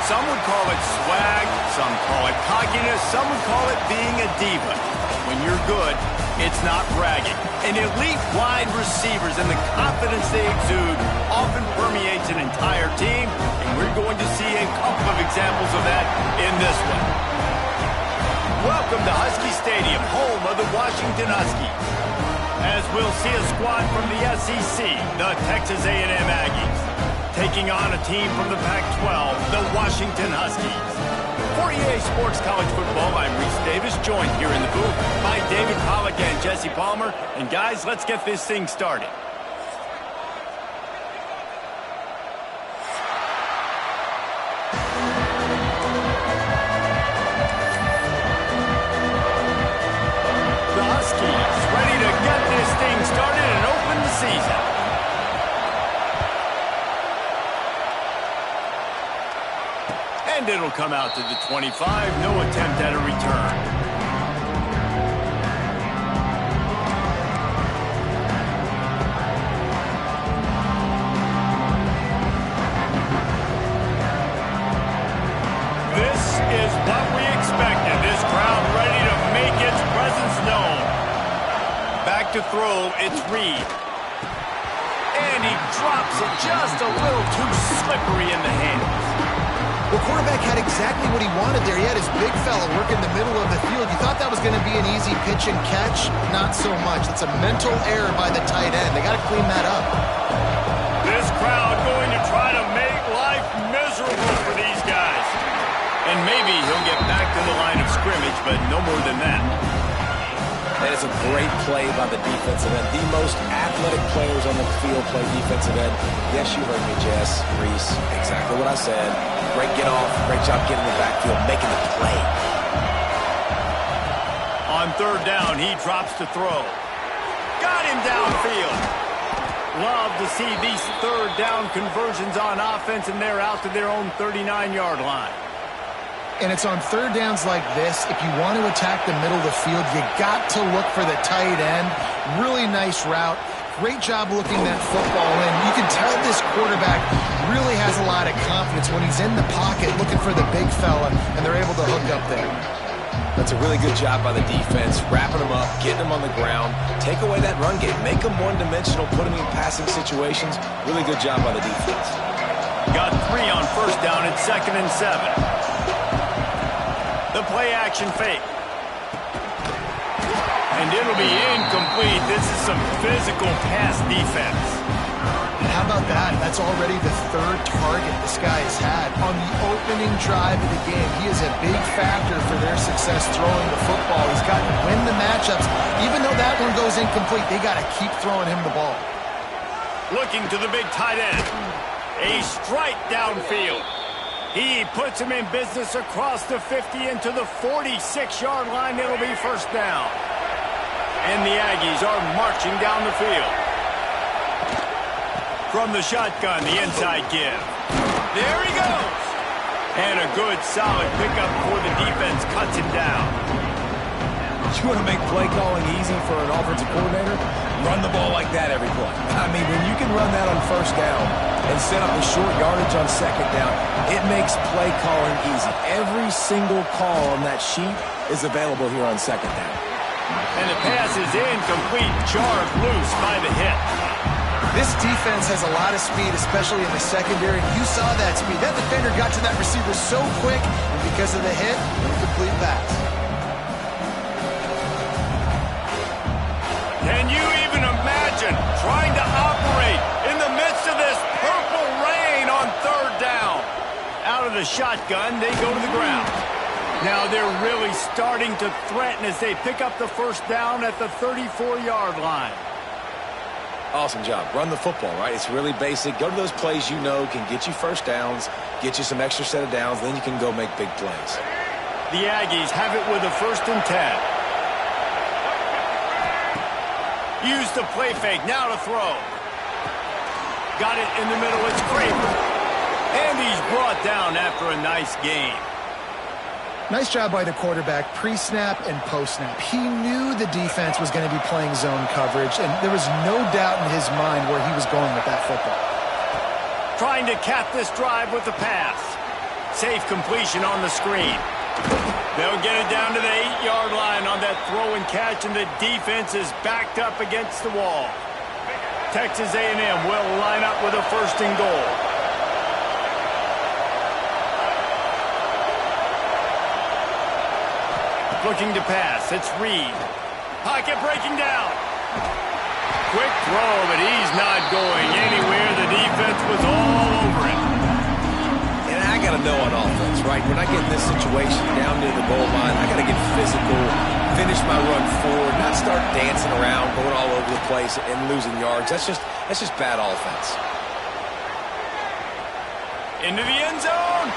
Some would call it swag, some call it cockiness, some would call it being a diva. When you're good, it's not bragging. And elite wide receivers and the confidence they exude often permeates an entire team, and we're going to see a couple of examples of that in this one. Welcome to Husky Stadium, home of the Washington Huskies. As we'll see a squad from the SEC, the Texas A&M Aggies, taking on a team from the Pac-12, the Washington Huskies. For EA Sports College Football, I'm Reese Davis, joined here in the booth by David Pollack and Jesse Palmer. And guys, let's get this thing started. The Huskies ready to get this thing started and open the season. And it'll come out to the 25. No attempt at a return. This is what we expected. This crowd ready to make its presence known. Back to throw, it's Reed. And he drops it just a little too slippery in the hands. Well, quarterback had exactly what he wanted there. He had his big fella work in the middle of the field. You thought that was going to be an easy pitch and catch? Not so much. It's a mental error by the tight end. They got to clean that up. This crowd going to try to make life miserable for these guys. And maybe he'll get back to the line of scrimmage, but no more than that. That is a great play by the defensive end. The most athletic players on the field play defensive end. Yes, you heard me, Jess, Reese. Exactly what I said. Great get off. Great job getting in the backfield, making the play. On third down, he drops to throw. Got him downfield. Love to see these third down conversions on offense, and they're out to their own 39-yard line. And it's on third downs like this. If you want to attack the middle of the field, you got to look for the tight end. Really nice route. Great job looking that football in. You can tell this quarterback really has a lot of confidence when he's in the pocket looking for the big fella, and they're able to hook up there. That's a really good job by the defense, wrapping them up, getting them on the ground, take away that run game, make them one-dimensional, put them in passing situations. Really good job by the defense. Got 3 on first down at 2nd and 7. The play-action fake. And it'll be incomplete. This is some physical pass defense. And how about that? That's already the third target this guy has had on the opening drive of the game. He is a big factor for their success throwing the football. He's got to win the matchups. Even though that one goes incomplete, they got to keep throwing him the ball. Looking to the big tight end. A strike downfield. He puts him in business across the 50 into the 46-yard line. It'll be first down. And the Aggies are marching down the field. From the shotgun, the inside give. There he goes. And a good, solid pickup before the defense cuts him down. You want to make play calling easy for an offensive coordinator? Run the ball like that every play. I mean, when you can run that on first down and set up the short yardage on second down, it makes play calling easy. Every single call on that sheet is available here on second down. And the pass is incomplete. Jarred loose by the hit. This defense has a lot of speed, especially in the secondary. You saw that speed. That defender got to that receiver so quick, and because of the hit, incomplete pass. Can you even imagine trying to operate in the midst of this purple rain on third down? Out of the shotgun, they go to the ground. Now they're really starting to threaten as they pick up the first down at the 34-yard line. Awesome job. Run the football, right? It's really basic. Go to those plays you know can get you first downs, get you some extra set of downs, then you can go make big plays. The Aggies have it with a 1st and 10. Use the play fake, now to throw. Got it in the middle, it's Craver. And he's brought down after a nice game. Nice job by the quarterback, pre-snap and post-snap. He knew the defense was going to be playing zone coverage, and there was no doubt in his mind where he was going with that football. Trying to cap this drive with the pass. Safe completion on the screen. They'll get it down to the 8-yard line on that throw and catch, and the defense is backed up against the wall. Texas A&M will line up with a 1st and goal. Looking to pass. It's Reed. Pocket breaking down. Quick throw, but he's not going anywhere. The defense was all over him. And I got to know on offense, right? When I get in this situation down near the goal line, I got to get physical, finish my run forward, not start dancing around, going all over the place and losing yards. That's just bad offense. Into the end zone.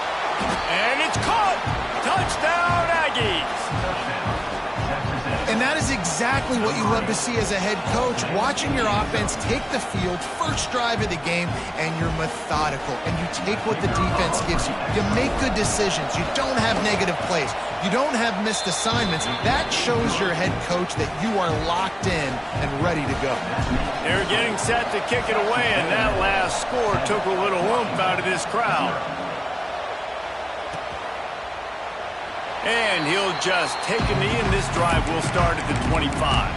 And it's caught. Touchdown, Aggies. And that is exactly what you love to see as a head coach, watching your offense take the field, first drive of the game, and you're methodical, and you take what the defense gives you. You make good decisions. You don't have negative plays. You don't have missed assignments. That shows your head coach that you are locked in and ready to go. They're getting set to kick it away, and that last score took a little oomph out of this crowd. And he'll just take a knee, and this drive will start at the 25.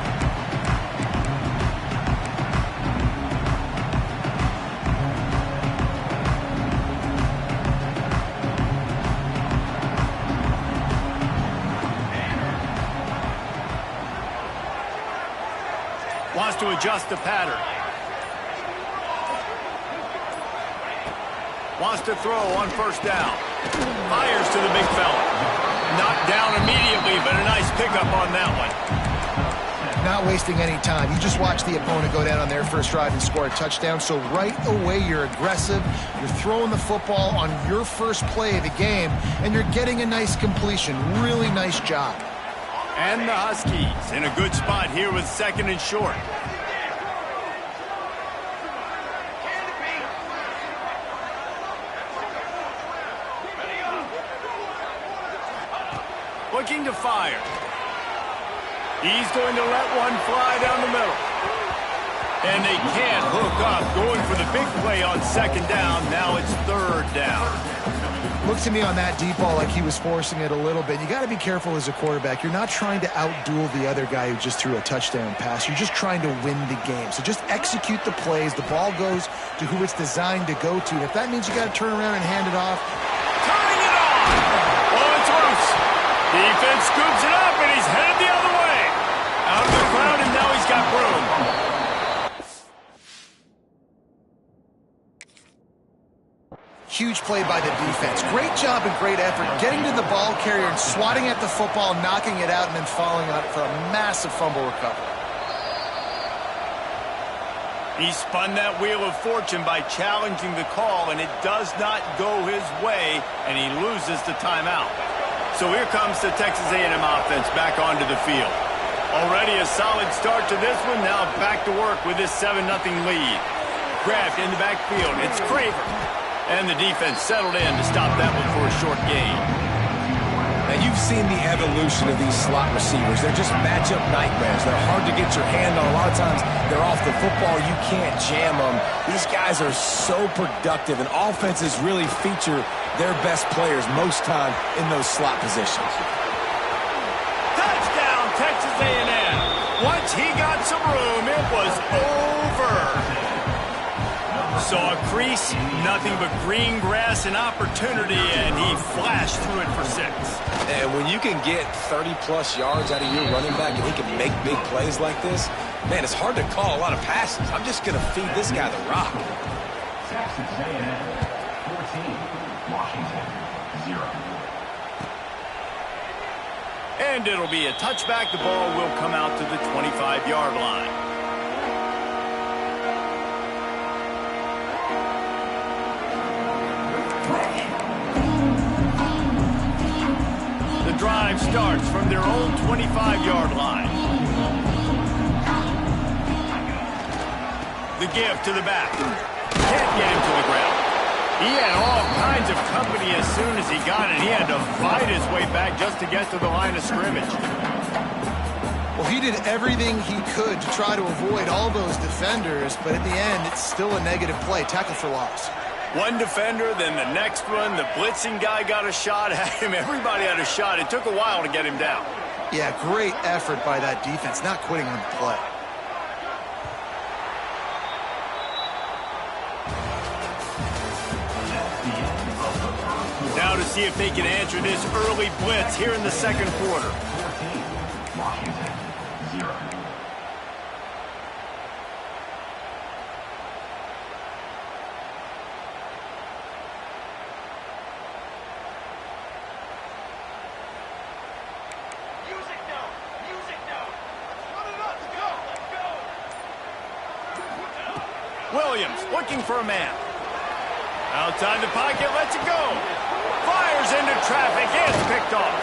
Wants to adjust the pattern. Wants to throw on 1st down. Fires to the big fella. Knocked down immediately, but a nice pickup on that one. Not wasting any time. You just watch the opponent go down on their first drive and score a touchdown. So right away, you're aggressive. You're throwing the football on your first play of the game, and you're getting a nice completion. Really nice job. And the Huskies in a good spot here with 2nd and short. Looking to fire. He's going to let one fly down the middle. And they can't hook up. Going for the big play on 2nd down. Now it's 3rd down. Looks to me on that deep ball like he was forcing it a little bit. You got to be careful as a quarterback. You're not trying to outduel the other guy who just threw a touchdown pass. You're just trying to win the game. So just execute the plays. The ball goes to who it's designed to go to. And if that means you got to turn around and hand it off. Turning it on! Oh, it's loose. Defense scoops it up, and he's headed the other way. Out of the crowd, and now he's got room. Huge play by the defense. Great job and great effort getting to the ball carrier and swatting at the football, knocking it out, and then falling on it for a massive fumble recovery. He spun that wheel of fortune by challenging the call, and it does not go his way, and he loses the timeout. So here comes the Texas A&M offense back onto the field. Already a solid start to this one. Now back to work with this 7-0 lead. Grabbed in the backfield. It's Craver. And the defense settled in to stop that one for a short gain. Now, you've seen the evolution of these slot receivers. They're just matchup nightmares. They're hard to get your hand on. A lot of times, they're off the football. You can't jam them. These guys are so productive, and offenses really feature their best players most time in those slot positions. Touchdown, Texas A&M. Once he got some room, it was over. Saw a crease, nothing but green grass and opportunity, and he flashed through it for 6. And when you can get 30-plus yards out of your running back and he can make big plays like this, man, it's hard to call a lot of passes. I'm just going to feed this guy the rock. Texas A&M 14, Washington 0. And it'll be a touchback. The ball will come out to the 25-yard line. The drive starts from their own 25-yard line. The give to the back. Can't get him to the ground. He had all kinds of company as soon as he got it. He had to fight his way back just to get to the line of scrimmage. Well, he did everything he could to try to avoid all those defenders, but at the end, it's still a negative play. Tackle for loss. One defender, then the next one. The blitzing guy got a shot at him. Everybody had a shot. It took a while to get him down. Yeah, great effort by that defense, not quitting on the play. Now to see if they can answer this early blitz here in the second quarter. 14, Washington, 0. Williams looking for a man. Outside the pocket, lets it go. Fires into traffic, it's picked off.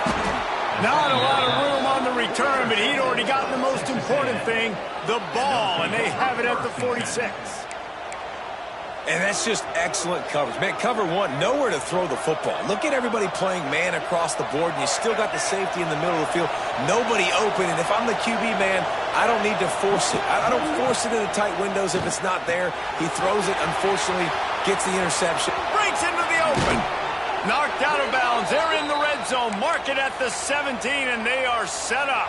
Not a lot of room on the return, but he'd already gotten the most important thing, the ball, and they have it at the 46. And that's just excellent coverage. Man, cover one, nowhere to throw the football. Look at everybody playing man across the board, and you still got the safety in the middle of the field. Nobody open, and if I'm the QB, man, I don't need to force it. I don't force it into tight windows if it's not there. He throws it, unfortunately, gets the interception. Breaks into the open. Knocked out of bounds. They're in the red zone. Mark it at the 17, and they are set up.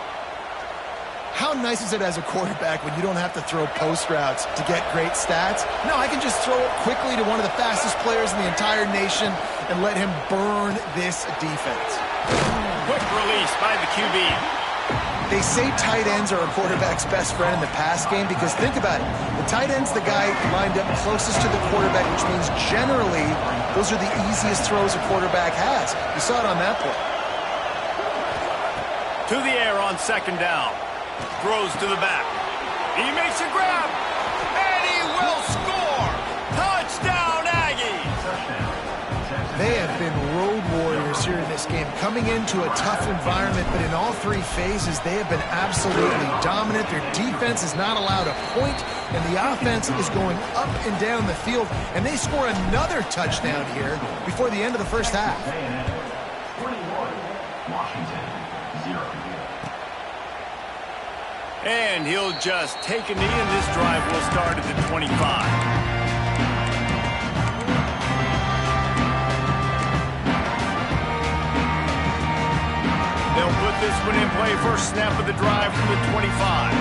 How nice is it as a quarterback when you don't have to throw post routes to get great stats? No, I can just throw it quickly to one of the fastest players in the entire nation and let him burn this defense. Quick release by the QB. They say tight ends are a quarterback's best friend in the pass game because think about it. The tight end's the guy lined up closest to the quarterback, which means generally those are the easiest throws a quarterback has. You saw it on that play. To the air on second down. Throws to the back. He makes a grab. And he will score. Touchdown, Aggies. They have been road warriors here in this game, coming into a tough environment, but in all three phases, they have been absolutely dominant. Their defense is not allowed a point, and the offense is going up and down the field, and they score another touchdown here before the end of the first half. 21, Washington, 0. And he'll just take a knee, and this drive will start at the 25. They'll put this one in play. First snap of the drive from the 25.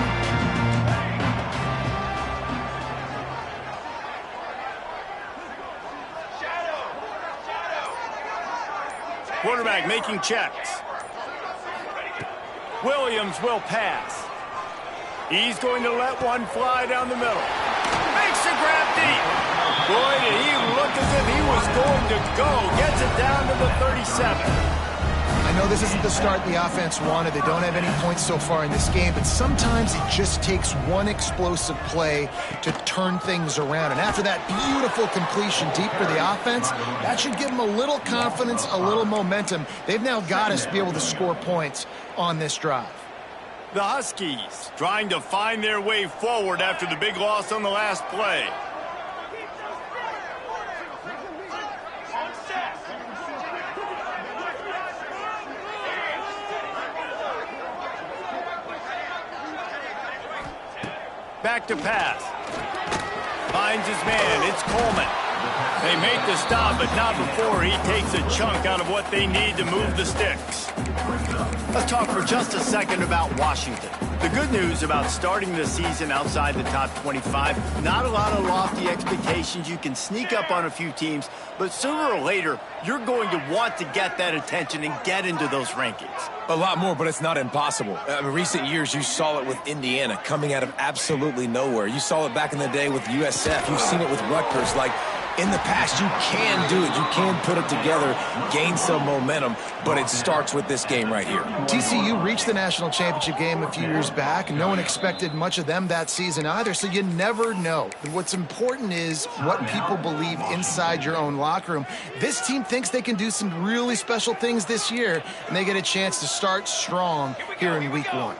Quarterback making checks. Williams will pass. He's going to let one fly down the middle. Makes a grab deep. Boy, did he look as if he was going to go. Gets it down to the 37. I know this isn't the start the offense wanted. They don't have any points so far in this game, but sometimes it just takes one explosive play to turn things around. And after that beautiful completion deep for the offense, that should give them a little confidence, a little momentum. They've now got us to be able to score points on this drive. The Huskies trying to find their way forward after the big loss on the last play. Back to pass. Finds his man. It's Coleman. They make the stop, but not before he takes a chunk out of what they need to move the sticks. Let's talk for just a second about Washington. The good news about starting the season outside the top 25, not a lot of lofty expectations. You can sneak up on a few teams, but sooner or later, you're going to want to get that attention and get into those rankings. A lot more, but it's not impossible. In recent years, you saw it with Indiana coming out of absolutely nowhere. You saw it back in the day with USF. You've seen it with Rutgers. Like, in the past, you can do it. You can put it together, gain some momentum, but it starts with this game right here. TCU reached the national championship game a few years back, and no one expected much of them that season either, so you never know. And what's important is what people believe inside your own locker room. This team thinks they can do some really special things this year, and they get a chance to start strong here in week one.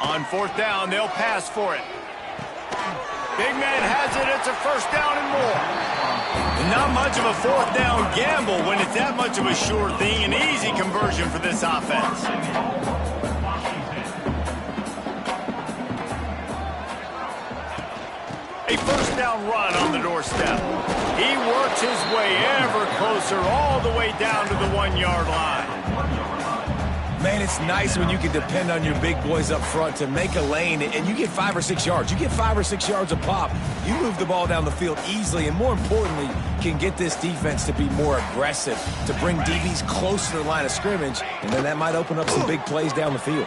On fourth down, they'll pass for it. Big man has it. It's a first down and more. Not much of a fourth down gamble when it's that much of a sure thing. An easy conversion. conversion for this offense. A first down run on the doorstep. He works his way ever closer all the way down to the 1-yard line. Man, it's nice when you can depend on your big boys up front to make a lane, and you get 5 or 6 yards. You get 5 or 6 yards a pop. You move the ball down the field easily, and more importantly, can get this defense to be more aggressive, to bring DBs closer to the line of scrimmage, and then that might open up some big plays down the field.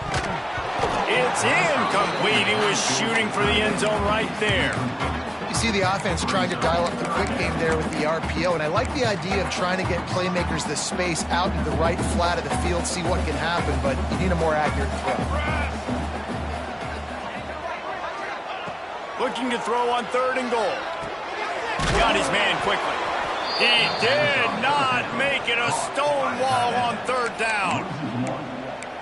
It's incomplete. He was shooting for the end zone right there. You see the offense trying to dial up the quick game there with the RPO, and I like the idea of trying to get playmakers the space out to the right flat of the field, see what can happen, but you need a more accurate throw. Looking to throw on 3rd and goal. Got his man quickly. He did not make it a stone wall on 3rd down.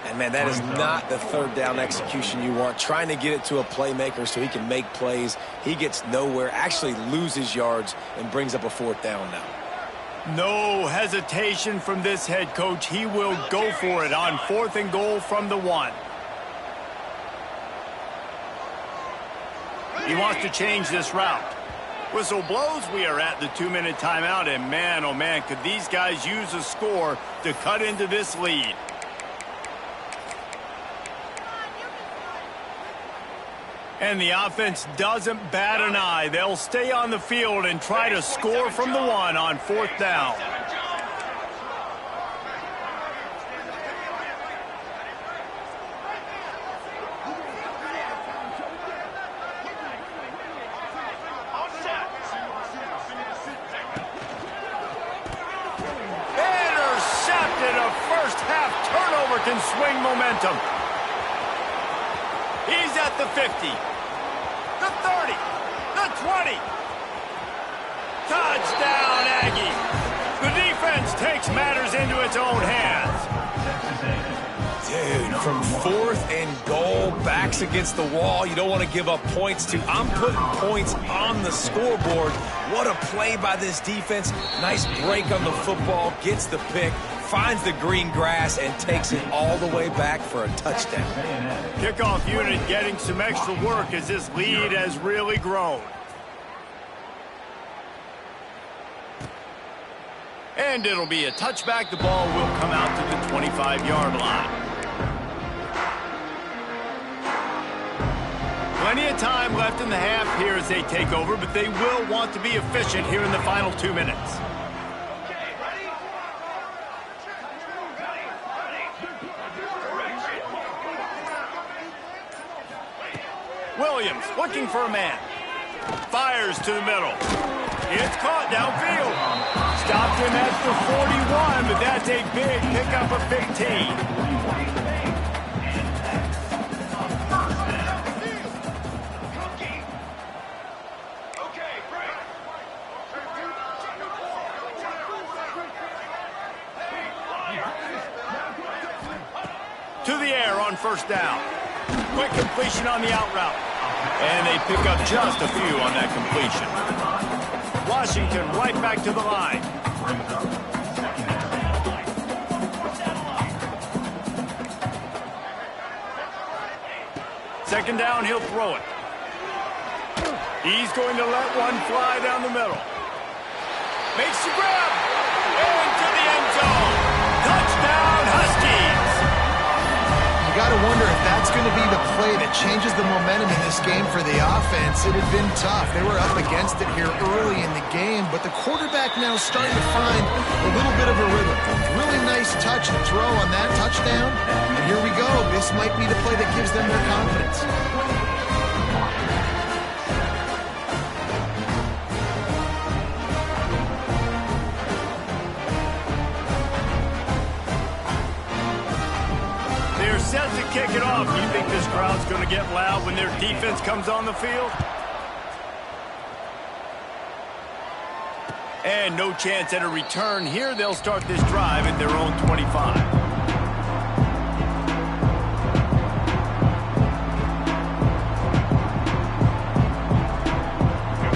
And, man, that is not the 3rd down execution you want. Trying to get it to a playmaker so he can make plays. He gets nowhere, actually loses yards, and brings up a 4th down now. No hesitation from this head coach. He will go for it on 4th and goal from the 1. He wants to change this route. Whistle blows. We are at the 2-minute timeout, and man, oh man, could these guys use a score to cut into this lead. And the offense doesn't bat an eye. They'll stay on the field and try to score from the 1 on 4th down. Intercepted. A first-half turnover can swing momentum. He's at the 50. The 30, the 20. Touchdown, Aggie. The defense takes matters into its own hands. Dude, from 4th and goal, backs against the wall. You don't want to give up points to. I'm putting points on the scoreboard. What a play by this defense. Nice break on the football, gets the pick, finds the green grass, and takes it all the way back for a touchdown. Kickoff unit getting some extra work as this lead has really grown. And it'll be a touchback. The ball will come out to the 25-yard line. Plenty of time left in the half here as they take over, but they will want to be efficient here in the final 2 minutes. Williams looking for a man. Fires to the middle. It's caught downfield. Stopped him at the 41, but that's a big pickup of 15. To the air on 1st down. Quick completion on the out route. And they pick up just a few on that completion. Washington right back to the line. Second down, he'll throw it. He's going to let one fly down the middle. Makes the grab. Into the end zone. Touchdown, Huskies. You got to wonder if that's going to be the play that changes the momentum in this game for the offense. It had been tough. They were up against it here early in the game, but the quarterback now is starting to find a little bit of a rhythm. Really nice touch and throw on that touchdown. And here we go. This might be the play that gives them their confidence. Set to kick it off. You think this crowd's going to get loud when their defense comes on the field? And no chance at a return here. They'll start this drive at their own 25.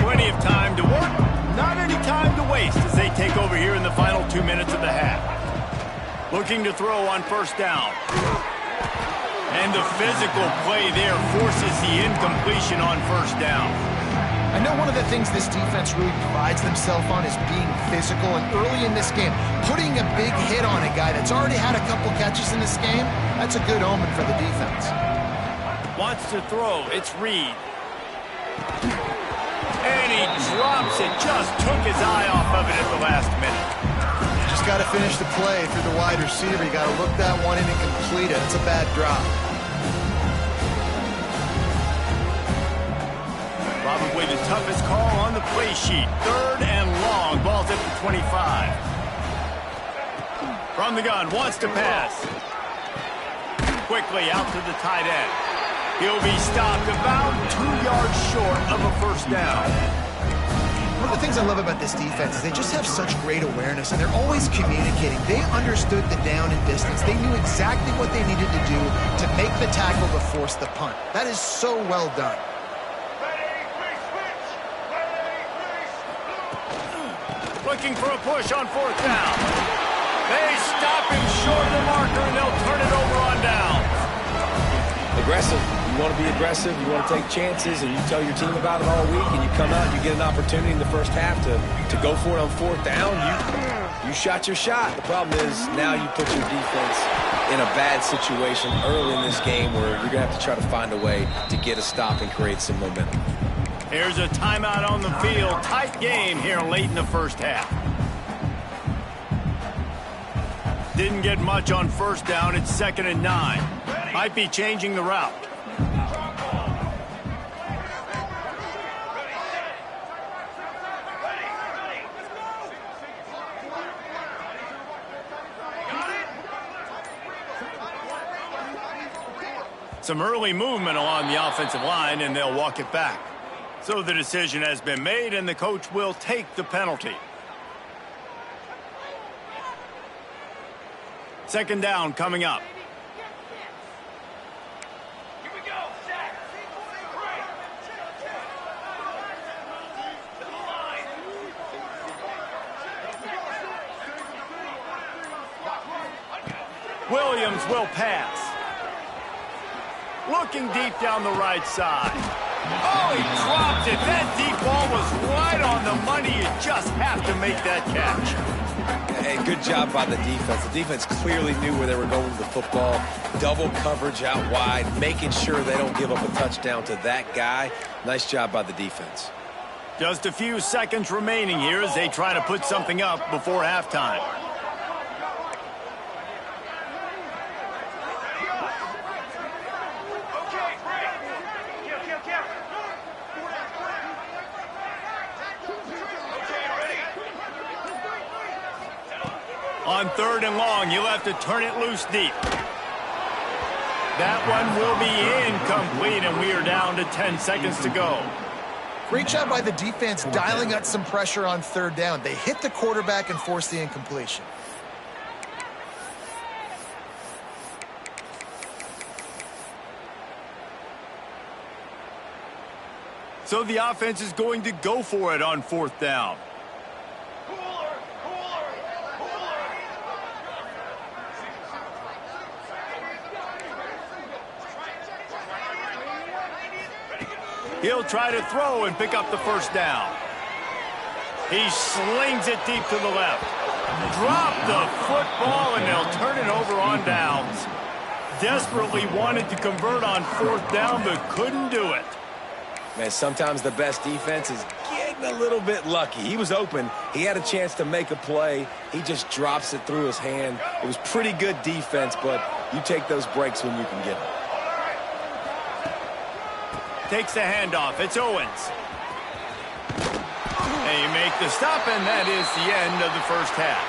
Plenty of time to work. Not any time to waste as they take over here in the final 2 minutes of the half. Looking Looking to throw on first down. And the physical play there forces the incompletion on first down. I know one of the things this defense really prides themselves on is being physical, and early in this game, putting a big hit on a guy that's already had a couple catches in this game, that's a good omen for the defense. Wants to throw. It's Reed. And he drops it. Just took his eye off of it at the last minute. Just got to finish the play through the wide receiver. You got to look that one in and complete it. It's a bad drop. Probably the toughest call on the play sheet. 3rd and long. Ball's at the 25. From the gun. Wants to pass. Quickly out to the tight end. He'll be stopped about 2 yards short of a first down. One of the things I love about this defense is they just have such great awareness, and they're always communicating. They understood the down and distance. They knew exactly what they needed to do to make the tackle to force the punt. That is so well done. Looking for a push on 4th down. They stop him short of the marker, and they'll turn it over on down. Aggressive. You want to be aggressive. You want to take chances, and you tell your team about it all week, and you come out and you get an opportunity in the first half to go for it on 4th down. You shot your shot. The problem is now you put your defense in a bad situation early in this game where you're going to have to try to find a way to get a stop and create some momentum. Here's a timeout on the field. Tight game here late in the first half. Didn't get much on first down. It's 2nd and 9. Might be changing the route. Some early movement along the offensive line, and they'll walk it back. So the decision has been made, and the coach will take the penalty. 2nd down coming up. Williams will pass. Looking deep down the right side. Oh, he dropped it. That deep ball was right on the money. You just have to make that catch. Hey, good job by the defense. The defense clearly knew where they were going with the football. Double coverage out wide, making sure they don't give up a touchdown to that guy. Nice job by the defense. Just a few seconds remaining here as they try to put something up before halftime. On 3rd and long, you'll have to turn it loose deep. That one will be incomplete, and we are down to 10 seconds to go. Great job by the defense dialing up some pressure on 3rd down. They hit the quarterback and forced the incompletion. So the offense is going to go for it on 4th down. He'll try to throw and pick up the first down. He slings it deep to the left. Drop the football, and they'll turn it over on downs. Desperately wanted to convert on 4th down, but couldn't do it. Man, sometimes the best defense is getting a little bit lucky. He was open. He had a chance to make a play. He just drops it through his hand. It was pretty good defense, but you take those breaks when you can get them. Takes the handoff. It's Owens. They make the stop, and that is the end of the first half.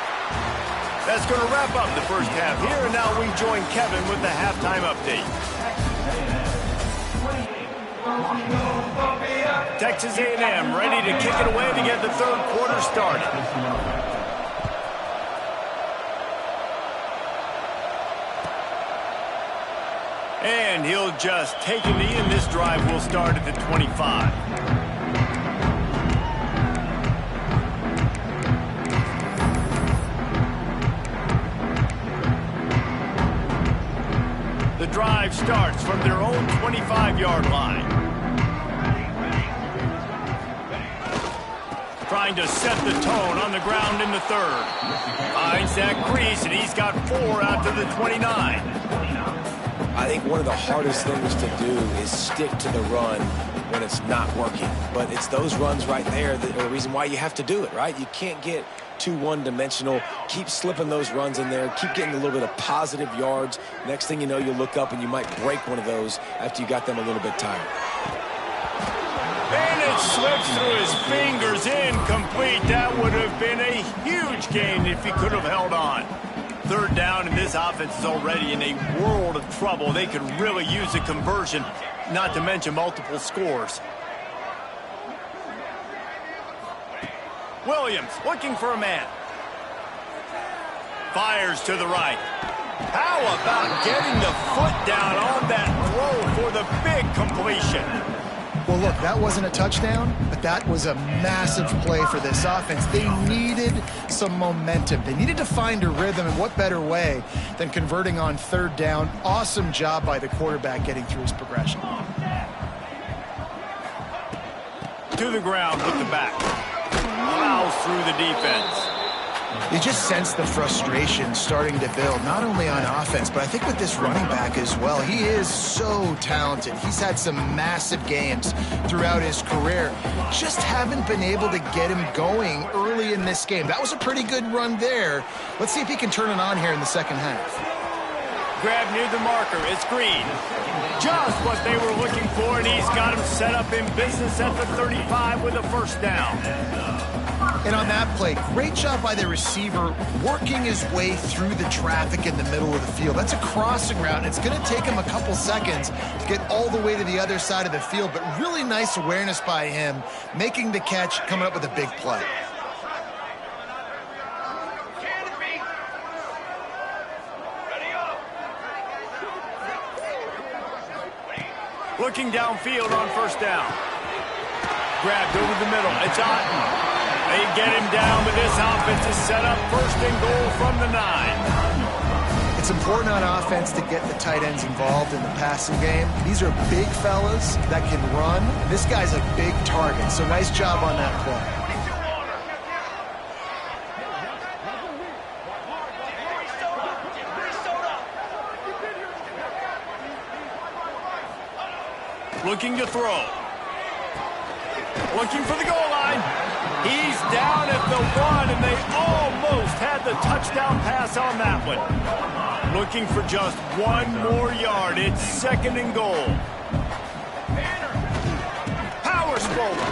That's going to wrap up the first half here, and now we join Kevin with the halftime update. Texas A&M ready to kick it away to get the 3rd quarter started. And he'll just take a knee, and this drive will start at the 25. drive starts from their own 25-yard line. Trying to set the tone on the ground in the third. Finds that crease, and he's got 4 out to the 29. I think one of the hardest things to do is stick to the run when it's not working. But it's those runs right there that are the reason why you have to do it, right? You can't get too one-dimensional. Keep slipping those runs in there. Keep getting a little bit of positive yards. Next thing you know, you'll look up and you might break one of those after you got them a little bit tired. And it slips through his fingers, incomplete. That would have been a huge gain if he could have held on. Third down, and this offense is already in a world of trouble. They could really use a conversion, not to mention multiple scores. Williams looking for a man. Fires to the right. How about getting the foot down on that throw for the big completion? Well, look, that wasn't a touchdown, but that was a massive play for this offense. They needed some momentum. They needed to find a rhythm, and what better way than converting on third down. Awesome job by the quarterback getting through his progression. To the ground with the back. Plows through the defense. You just sense the frustration starting to build, not only on offense, but I think with this running back as well. He is so talented. He's had some massive games throughout his career. Just haven't been able to get him going early in this game. That was a pretty good run there. Let's see if he can turn it on here in the second half. Grab near the marker. It's Green. Just what they were looking for, and he's got him set up in business at the 35 with a first down. And on that play, great job by the receiver working his way through the traffic in the middle of the field. That's a crossing route. It's going to take him a couple seconds to get all the way to the other side of the field, but really nice awareness by him, making the catch, coming up with a big play. Looking downfield on first down. Grabbed over the middle. It's Otten. They get him down, but this offense is set up first and goal from the 9. It's important on offense to get the tight ends involved in the passing game. These are big fellas that can run. This guy's a big target, so nice job on that play. Looking to throw. Looking for the goal line. He's down at the 1, and they almost had the touchdown pass on that one. Looking for just 1 more yard. It's second and goal. Power spoke.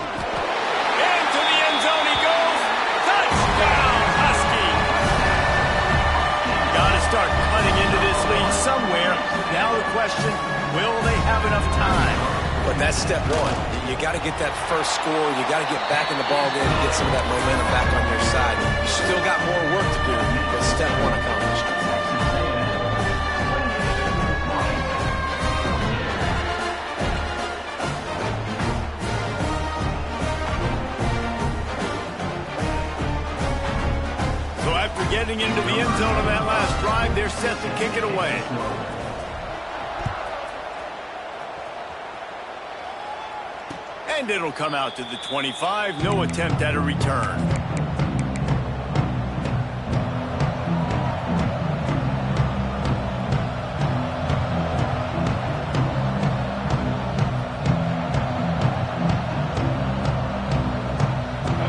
Into the end zone he goes. Touchdown, Husky. Got to start cutting into this lead somewhere. Now the question, will they have enough time? But that's step one. You got to get that first score. You got to get back in the ball game and get some of that momentum back on your side. You still got more work to do, but step one accomplished. So after getting into the end zone on that last drive, they're set to kick it away. And it'll come out to the 25. No attempt at a return.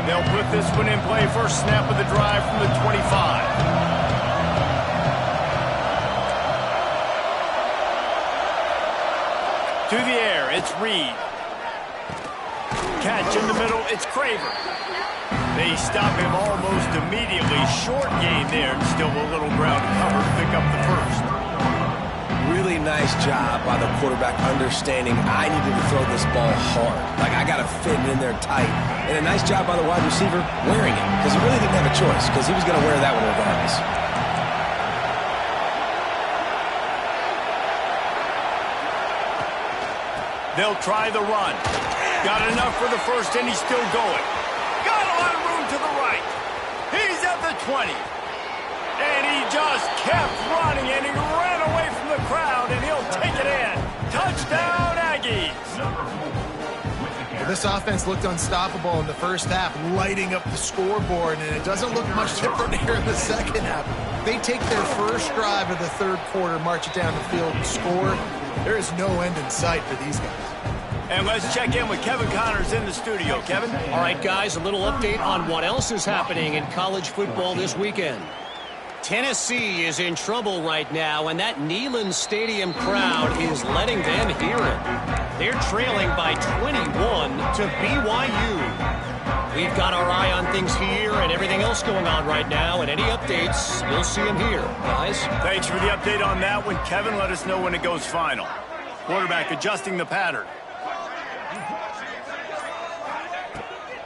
They'll put this one in play. First snap of the drive from the 25. To the air, it's Reed. Catch in the middle, it's Craver. They stop him almost immediately. Short gain there, and still a little ground to cover to pick up the first. Really nice job by the quarterback understanding I needed to throw this ball hard. Like, I got to fit it in there tight. And a nice job by the wide receiver wearing it, because he really didn't have a choice, because he was going to wear that one regardless. They'll try the run. Got enough for the first, and he's still going. Got a lot of room to the right. He's at the 20. And he just kept running, and he ran away from the crowd, and he'll take This offense looked unstoppable in the first half, lighting up the scoreboard, and it doesn't look much different here in the second half. They take their first drive of the third quarter, march it down the field, and score. There is no end in sight for these guys. And let's check in with Kevin Connors in the studio. Kevin? All right, guys, a little update on what else is happening in college football this weekend. Tennessee is in trouble right now, and that Neyland Stadium crowd is letting them hear it. They're trailing by 21 to BYU. We've got our eye on things here and everything else going on right now, and any updates, you'll see them here, guys. Thanks for the update on that one, Kevin. Let us know when it goes final. Quarterback adjusting the pattern.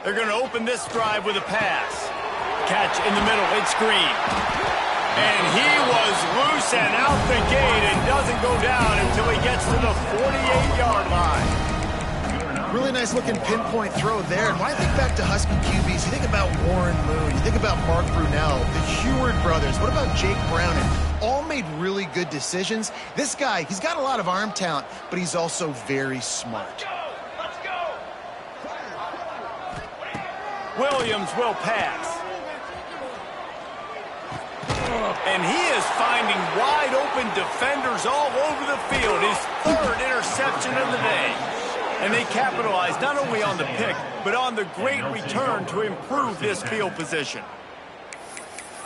They're going to open this drive with a pass. Catch in the middle. It's Green. And he was loose and out the gate and doesn't go down until he gets to the 48-yard line. Really nice looking pinpoint throw there. And when I think back to Husky QBs, you think about Warren Moon, you think about Mark Brunell, the Heward brothers, what about Jake Browning? All made really good decisions. This guy, he's got a lot of arm talent, but he's also very smart. Williams will pass. And he is finding wide open defenders all over the field. His third interception of the day. And they capitalize not only on the pick, but on the great return to improve this field position.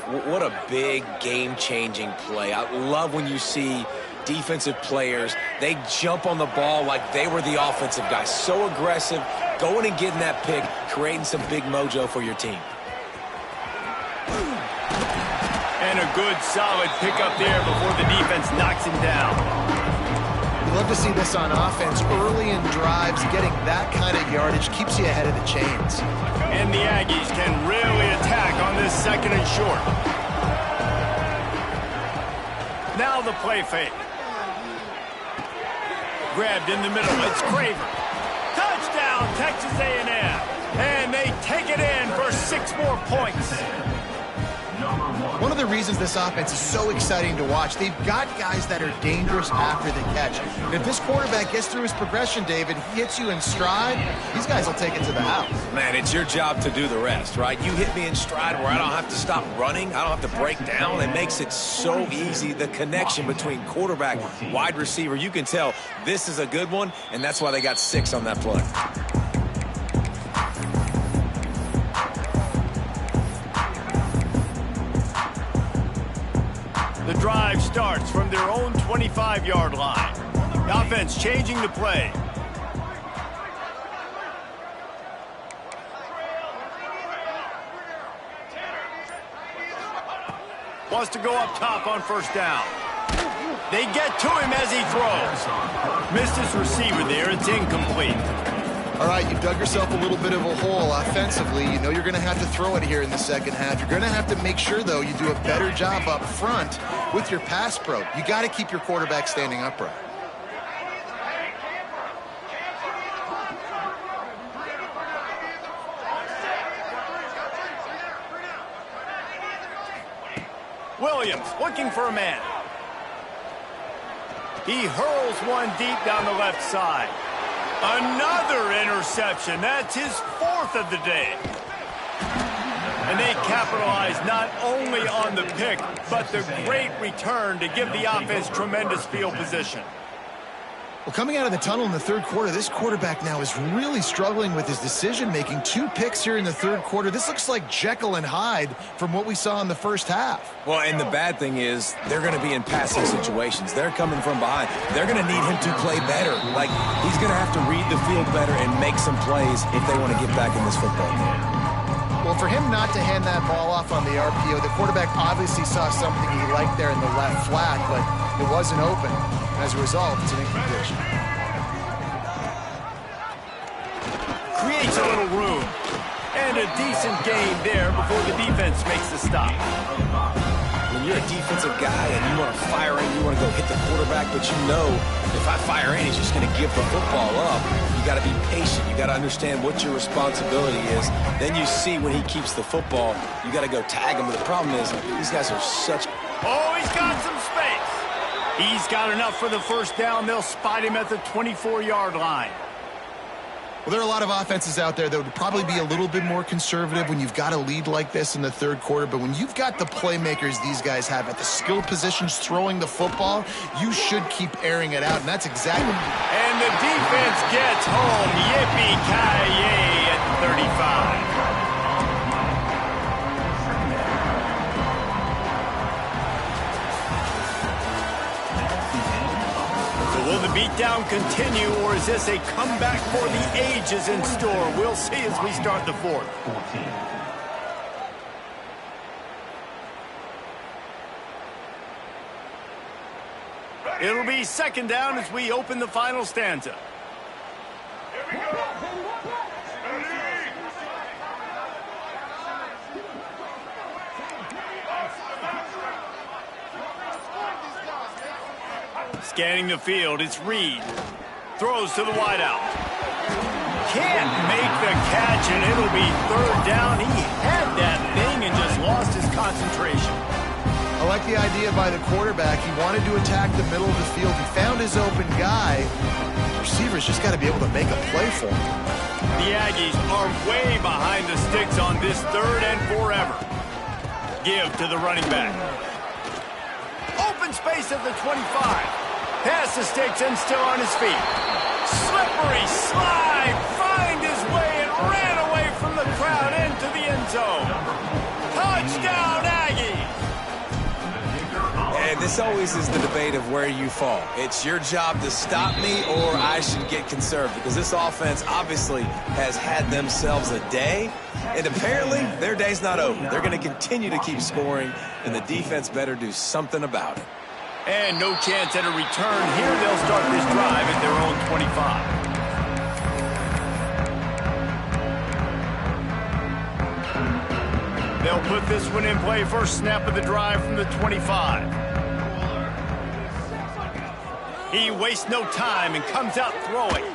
What a big game-changing play. I love when you see defensive players, they jump on the ball like they were the offensive guys. So aggressive, going and getting that pick, creating some big mojo for your team. And a good, solid pickup there before the defense knocks him down. We love to see this on offense. Early in drives, getting that kind of yardage keeps you ahead of the chains. And the Aggies can really attack on this second and short. Now the play fake. Grabbed in the middle. It's Craver. Touchdown, Texas A&M. And they take it in for 6 more points. One of the reasons this offense is so exciting to watch, they've got guys that are dangerous after the catch. And if this quarterback gets through his progression, David, he hits you in stride, these guys will take it to the house. Man, it's your job to do the rest, right? You hit me in stride where I don't have to stop running. I don't have to break down. It makes it so easy. The connection between quarterback, wide receiver, you can tell this is a good one, and that's why they got 6 on that play. The drive starts from their own 25-yard line. The offense changing the play. Wants to go up top on first down. They get to him as he throws. Missed his receiver there. It's incomplete. All right, you've dug yourself a little bit of a hole offensively. You know you're going to have to throw it here in the second half. You're going to have to make sure, though, you do a better job up front with your pass pro. You got to keep your quarterback standing upright. Williams looking for a man. He hurls one deep down the left side. Another interception. That's his 4th of the day. And they capitalize not only on the pick, but the great return to give the offense tremendous field position. Well, coming out of the tunnel in the third quarter, this quarterback now is really struggling with his decision-making. 2 picks here in the third quarter. This looks like Jekyll and Hyde from what we saw in the first half. Well, and the bad thing is they're going to be in passing situations. They're coming from behind. They're going to need him to play better. Like, he's going to have to read the field better and make some plays if they want to get back in this football game. Well, for him not to hand that ball off on the RPO, the quarterback obviously saw something he liked there in the left flat, but it wasn't open. As a result, it's an incompletion. Creates a little room. And a decent gain there before the defense makes the stop. When you're a defensive guy and you want to fire in, you want to go hit the quarterback, but you know if I fire in, he's just going to give the football up. You got to be patient. You got to understand what your responsibility is. Then you see when he keeps the football, you got to go tag him. But the problem is these guys are such... Oh, he's got some space. He's got enough for the first down. They'll spot him at the 24-yard line. Well, there are a lot of offenses out there that would probably be a little bit more conservative when you've got a lead like this in the third quarter. But when you've got the playmakers these guys have at the skill positions throwing the football, you should keep airing it out, and that's exactly. And the defense gets home. Yippee-ki-yay at 35. Will the beatdown continue, or is this a comeback for the ages in store? We'll see as we start the fourth. 14. It'll be second down as we open the final stanza. Scanning the field, it's Reed. Throws to the wideout. Can't make the catch, and it'll be third down. He had that thing and just lost his concentration. I like the idea by the quarterback. He wanted to attack the middle of the field. He found his open guy. The receiver's just got to be able to make a play for him. The Aggies are way behind the sticks on this third and forever. Give to the running back. Open space at the 25. Past the sticks and still on his feet. Slippery slide. Find his way and ran away from the crowd into the end zone. Touchdown, Aggies. And this always is the debate of where you fall. It's your job to stop me, or I should get conserved, because this offense obviously has had themselves a day, and apparently their day's not over. They're going to continue to keep scoring, and the defense better do something about it. And no chance at a return here. They'll start this drive at their own 25. They'll put this one in play. First snap of the drive from the 25. He wastes no time and comes out throwing.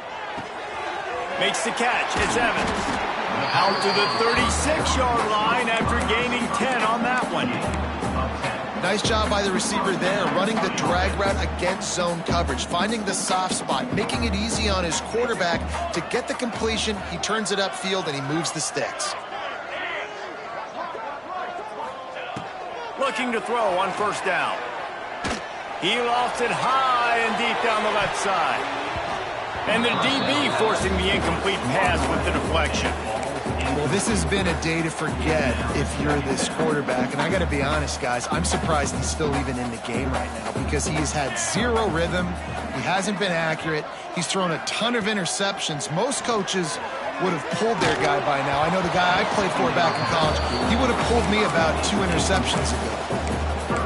Makes the catch. It's Evans. Out to the 36-yard line after gaining 10 on that one. Nice job by the receiver there, running the drag route against zone coverage, finding the soft spot, making it easy on his quarterback to get the completion. He turns it upfield, and he moves the sticks. Looking to throw on first down. He lofts it high and deep down the left side. And the DB forcing the incomplete pass with the deflection. Well, this has been a day to forget if you're this quarterback. And I got to be honest, guys, I'm surprised he's still even in the game right now because he has had zero rhythm. He hasn't been accurate. He's thrown a ton of interceptions. Most coaches would have pulled their guy by now. I know the guy I played for back in college, he would have pulled me about 2 interceptions ago.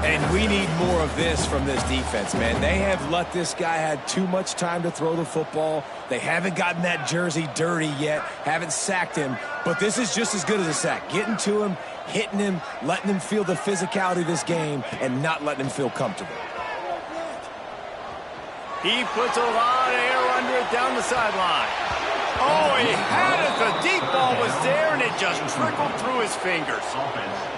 And we need more of this from this defense, man. They have let this guy have too much time to throw the football. They haven't gotten that jersey dirty yet, haven't sacked him. But this is just as good as a sack. Getting to him, hitting him, letting him feel the physicality of this game, and not letting him feel comfortable. He puts a lot of air under it down the sideline. Oh, he had it. The deep ball was there, and it just trickled through his fingers.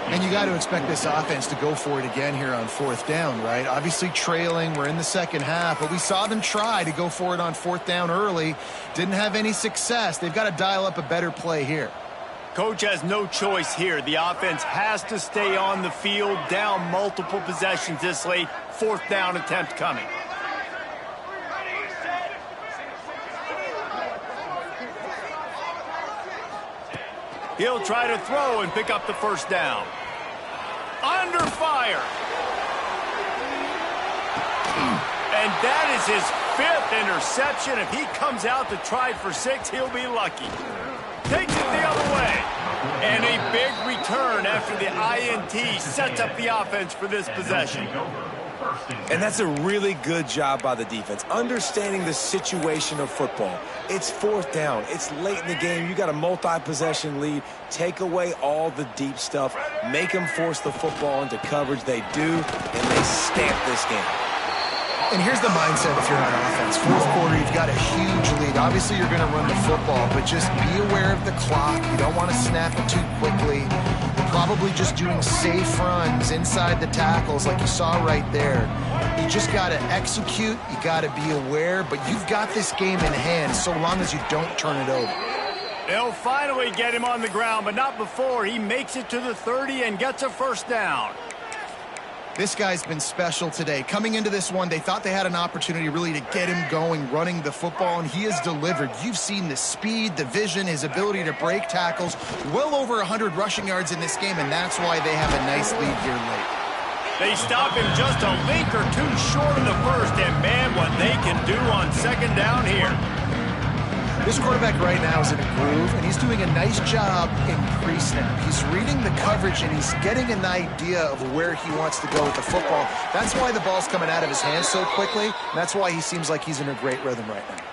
And you got to expect this offense to go for it again here on fourth down, right? Obviously trailing. We're in the second half, but we saw them try to go for it on fourth down early. Didn't have any success. They've got to dial up a better play here. Coach has no choice here. The offense has to stay on the field, down multiple possessions this late. Fourth down attempt coming. He'll try to throw and pick up the first down. Under fire. And that is his 5th interception. If he comes out to try for 6, he'll be lucky. Takes it the other way. And a big return after the INT sets up the offense for this possession. And that's a really good job by the defense, understanding the situation of football. It's fourth down. It's late in the game. You got a multi-possession lead. Take away all the deep stuff. Make them force the football into coverage. They do, and they stamp this game. And here's the mindset if you're on offense. Fourth quarter, you've got a huge lead. Obviously, you're going to run the football, but just be aware of the clock. You don't want to snap it too quickly. The Probably just doing safe runs inside the tackles like you saw right there. You just got to execute, you got to be aware, but you've got this game in hand so long as you don't turn it over. They'll finally get him on the ground, but not before he makes it to the 30 and gets a first down. This guy's been special today. Coming into this one, they thought they had an opportunity really to get him going, running the football, and he has delivered. You've seen the speed, the vision, his ability to break tackles. Well over 100 rushing yards in this game, and that's why they have a nice lead here late. They stop him just a link or two short of the first, and man, what they can do on second down here. This quarterback right now is in a groove, and he's doing a nice job in pre-snap. He's reading the coverage, and he's getting an idea of where he wants to go with the football. That's why the ball's coming out of his hands so quickly, and that's why he seems like he's in a great rhythm right now.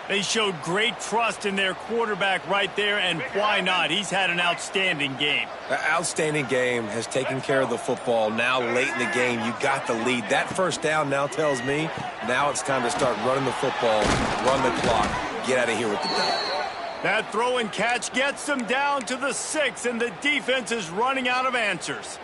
They showed great trust in their quarterback right there, and why not? He's had an outstanding game. An outstanding game, has taken care of the football. Now late in the game, you got the lead. That first down now tells me now it's time to start running the football, run the clock, get out of here with the dub. That throw and catch gets them down to the 6, and the defense is running out of answers.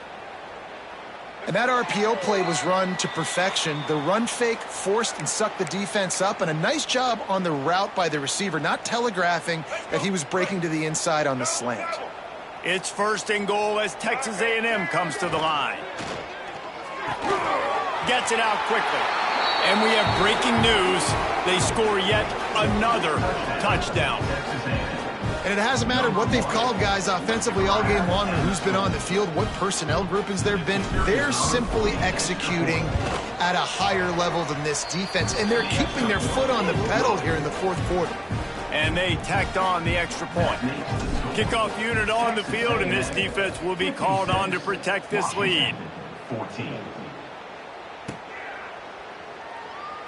And that RPO play was run to perfection. The run fake forced and sucked the defense up, and a nice job on the route by the receiver, not telegraphing that he was breaking to the inside on the slant. It's first and goal as Texas A&M comes to the line. Gets it out quickly. And we have breaking news. They score yet another touchdown. And it hasn't mattered what they've called guys offensively all game long or who's been on the field, what personnel groupings there have been. They're simply executing at a higher level than this defense, and they're keeping their foot on the pedal here in the fourth quarter. And they tacked on the extra point. Kickoff unit on the field, and this defense will be called on to protect this lead. 14.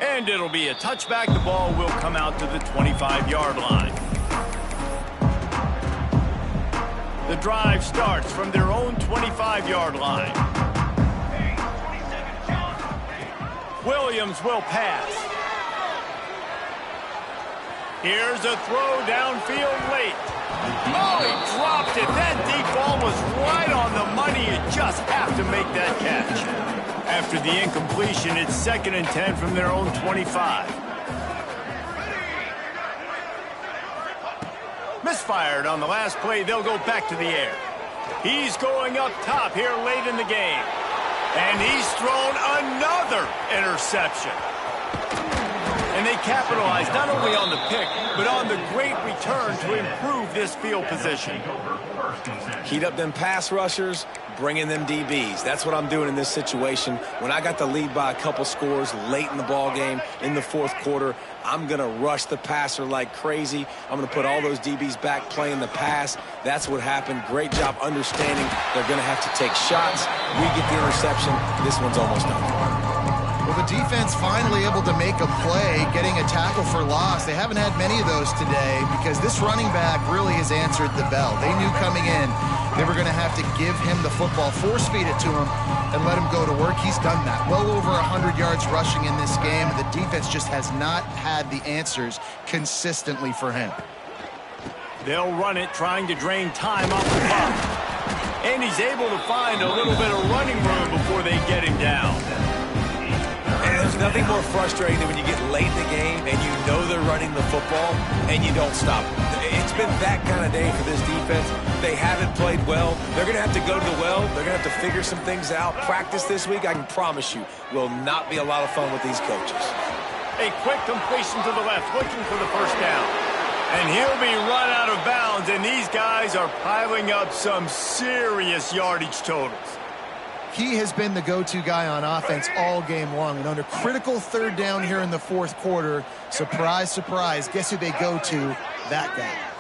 And it'll be a touchback. The ball will come out to the 25-yard line. The drive starts from their own 25-yard line. Williams will pass. Here's a throw downfield late. Oh, he dropped it. That deep ball was right on the money. You just have to make that catch. After the incompletion, it's 2nd and 10 from their own 25. Misfired on the last play. They'll go back to the air. He's going up top here late in the game. And he's thrown another interception. And they capitalize not only on the pick, but on the great return to improve this field position. Heat up them pass rushers, bring in them DBs. That's what I'm doing in this situation. When I got the lead by a couple scores late in the ball game, in the fourth quarter, I'm going to rush the passer like crazy. I'm going to put all those DBs back playing the pass. That's what happened. Great job understanding they're going to have to take shots. We get the interception. This one's almost done. Well, the defense finally able to make a play, getting a tackle for loss. They haven't had many of those today because this running back really has answered the bell. They knew coming in they were going to have to give him the football, force feed it to him, and let him go to work. He's done that. Well over 100 yards rushing in this game, and the defense just has not had the answers consistently for him. They'll run it, trying to drain time off the clock. And he's able to find a little bit of running room before they get him down. And there's nothing more frustrating than when you get late in the game and you know they're running the football and you don't stop them. It's been that kind of day for this defense. They haven't played well. They're going to have to go to the well. They're going to have to figure some things out. Practice this week, I can promise you, will not be a lot of fun with these coaches. A quick completion to the left, looking for the first down. And he'll be run out of bounds, and these guys are piling up some serious yardage totals. He has been the go-to guy on offense all game long. And under critical third down here in the fourth quarter, surprise, surprise, guess who they go to? That guy.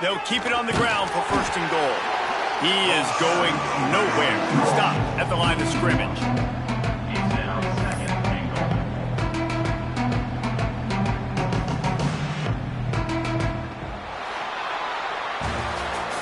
They'll keep it on the ground for first and goal. He is going nowhere. Stop at the line of scrimmage.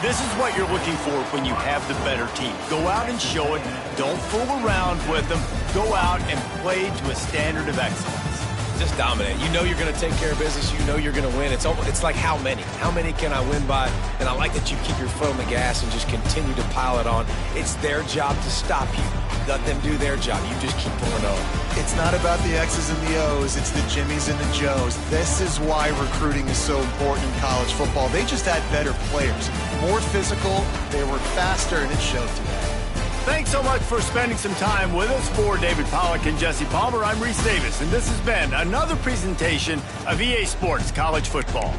This is what you're looking for when you have the better team. Go out and show it. Don't fool around with them. Go out and play to a standard of excellence. Just dominate. You know you're going to take care of business. You know you're going to win. It's like how many? How many can I win by? And I like that you keep your foot on the gas and just continue to pile it on. It's their job to stop you. Let them do their job. You just keep going on. It's not about the X's and the O's. It's the Jimmies and the Joes. This is why recruiting is so important in college football. They just had better players. More physical, they were faster, and it showed today. Thanks so much for spending some time with us. For David Pollack and Jesse Palmer, I'm Reese Davis, and this has been another presentation of EA Sports College Football.